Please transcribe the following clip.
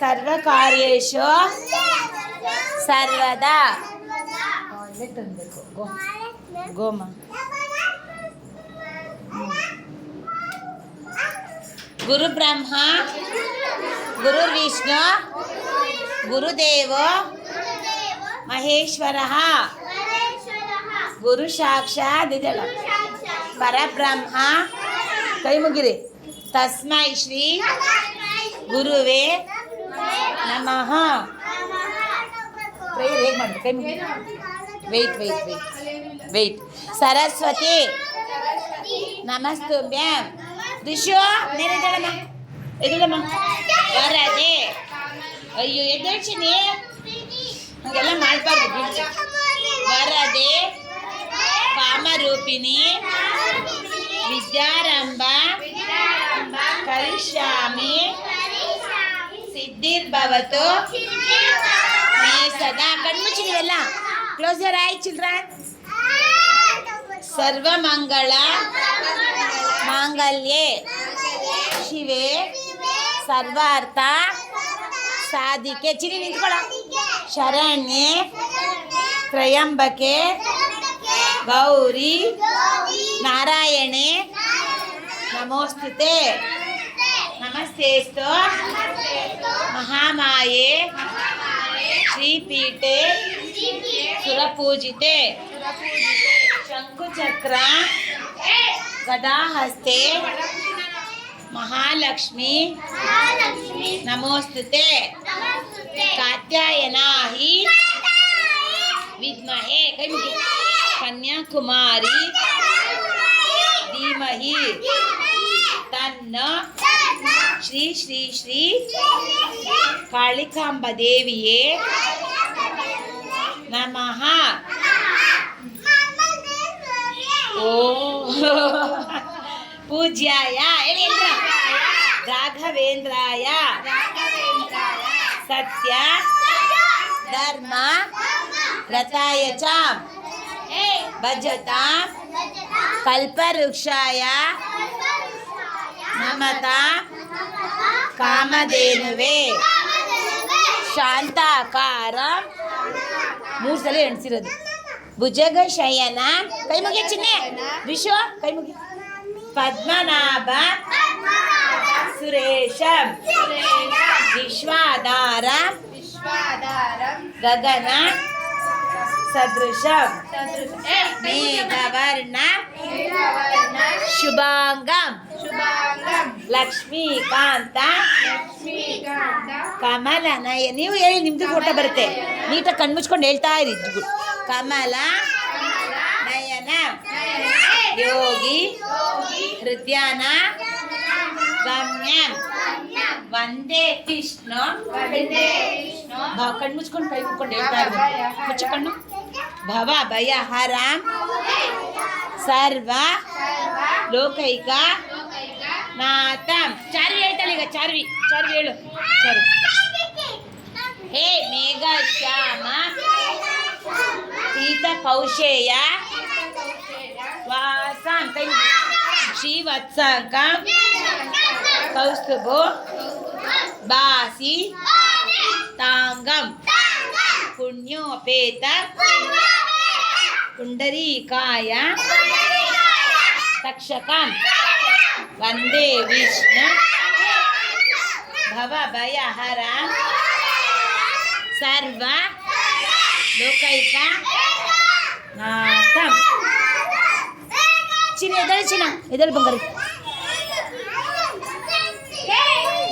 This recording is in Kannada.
ಸರ್ವಕಾರ್ಯೇಷು ಸರ್ವದಾ ಗೋಮ ಗುರು ಬ್ರಹ್ಮ ಗುರು ವಿಷ್ಣು ಗುರುದೇವೋ ಮಹೇಶ್ವರ ಗುರು ಸಾಕ್ಷಾತ್ ಪರಬ್ರಹ್ಮ ಕೈ ಮುಗಿರಿ ತಸ್ಮೈ ಶ್ರೀ ಗುರುವೇ ನಮಃ. ಪ್ರೇಯರ್ ಹೇಗೆ ಮಾಡಿ ಕೈ ಮುಗಿ. ವೆಯ್ಟ್ ಸರಸ್ವತಿ ನಮಸ್ತುಭ್ಯಂ ರಿಷು ಎದುಳಮ್ಮ ವರದೆ. ಅಯ್ಯೋ ಎದ್ದೇಳ್ಸಿನಿ ಹಾಗೆಲ್ಲ ಮಾಡಬಾರ್ದು. ವರದೆ ಕಾಮರೂಪಿಣಿ ವಿದ್ಯಾರಂಭ ಕರಿಷ್ಯಾಮಿ ಸಿದ್ಧಿರ್ಭವತು ಮೇ ಸದಾ. ಕಣ್ಮುಚ್ಚಿದೀವಲ್ಲ, ಕ್ಲೋಸ್ ಯುವರ್ ಐ ಚಿಲ್ಡ್ರನ್. ಸರ್ವಮಂಗಳ ಮಾಂಗಲ್ಯೆ ಶಿವೆ ಸರ್ವಾರ್ಥ ಸಾಧಿಕೆ. ಚಿರಿ ನಿಂತ್ಕೊಳ್ಳ. ಶರಣ್ಯೆ ತ್ರಯಂಬಕೆ ಗೌರಿ ನಾರಾಯಣೆ ನಮೋಸ್ತುತೆ. ನಮಸ್ತೇಸ್ತು ಮಹಾಮಾಯೆ ಶ್ರೀಪೀಠೆ ಸುರಪೂಜಿತೆ. ಶಂಕುಚಕ್ರ ಗದಾಹಸ್ತೆ ಮಹಾಲಕ್ಷ್ಮಿ ನಮೋಸ್ತುತೆ. ಕಾತ್ಯಾಯನಾ ಹಿ ವಿದ್ಮಹೇ ಕನ್ಯಾಕುಮಾರಿ ಧೀಮಹಿ ತನ್ನ ಶ್ರೀ ಶ್ರೀ ಶ್ರೀ ಕಾಳಿಕಾಂಬ ದೇವಿಯೇ ನಮಃ. ಓ ಪೂಜ್ಯಾಯ ಹೇಳಿ ರಾಘವೇಂದ್ರಾಯ ಸತ್ಯ ಧರ್ಮ ರಥಾಯ ಚ ಭಜತಾ ಕಲ್ಪವೃಕ್ಷಾಯ ನಮತಾ ಕಾಮಧೇನುವೆ ಶಾಂತಾಕಾರ. 3 ಸಲ ಎಣಿಸಿರೋದು. ಭುಜಗ ಶಯನ ಕೈ ಮುಗಿ ಚಿನ್ನೆ. ವಿಶ್ವ ಕೈ ಮುಗಿ. ಪದ್ಮನಾಭ ಸುರೇಶ ವಿಶ್ವಾಧಾರ ಗಗನ ಸದೃಶ ಮೇಘವರ್ಣ ಶುಭಾಂಗಂ ಲಕ್ಷ್ಮೀಕಾಂತ ಕಮಲ ನಯ. ನೀವು ಹೇಳಿ, ನಿಮ್ದು ಫೋಟೋ ಬರುತ್ತೆ. ನೀಟಾಗಿ ಕಣ್ಮುಚ್ಕೊಂಡು ಹೇಳ್ತಾ ಇರಿ. ಕಮಲ ನಯನ ಯೋಗಿ ಹೃದಯನ ಗಮ್ಯಂ ವಂದೇ ಕೃಷ್ಣ. ಕಣ್ಮುಚ್ಕೊಂಡು ಕೈ ಮುಚ್ಕೊಂಡು ಹೇಳ್ತಾ ಇರ್ಬೇಕು. ಮುಚ್ಚು ಕಣ್ಣು. ಭವ ಭಯ ಹರಂ ಸರ್ವ ಲೋಕೈಕ ನಾಥಂ. ಚಾರ್ವಿ ಹೇಳ್ತಾಳೆ ಈಗ. ಚಾರ್ವಿ ಹೇಳು. ಚಾರ್ವಿ. ಹೇ ಮೇಘ ಶ್ಯಾಮ ಪೀತ ಕೌಶೇಯ ವಾಸಂ ಶ್ರೀವತ್ಸಂಕ ಕೌಸ್ತುಭೋ ಬಾಸಿ ತಾಂಗಂ ಪುಣ್ಯೋಪೇತ ಪುಂಡರೀಕಾಯ ತಕ್ಷಕಂ ವಂದೇ ವಿಷ್ಣು ಭವ ಭಯ ಹರ ಸರ್ವ ಲೋಕೈಕ ನಾಥಂ. ಚಿನ್ನ ಎದಳು ಬಂಗಾರಿ.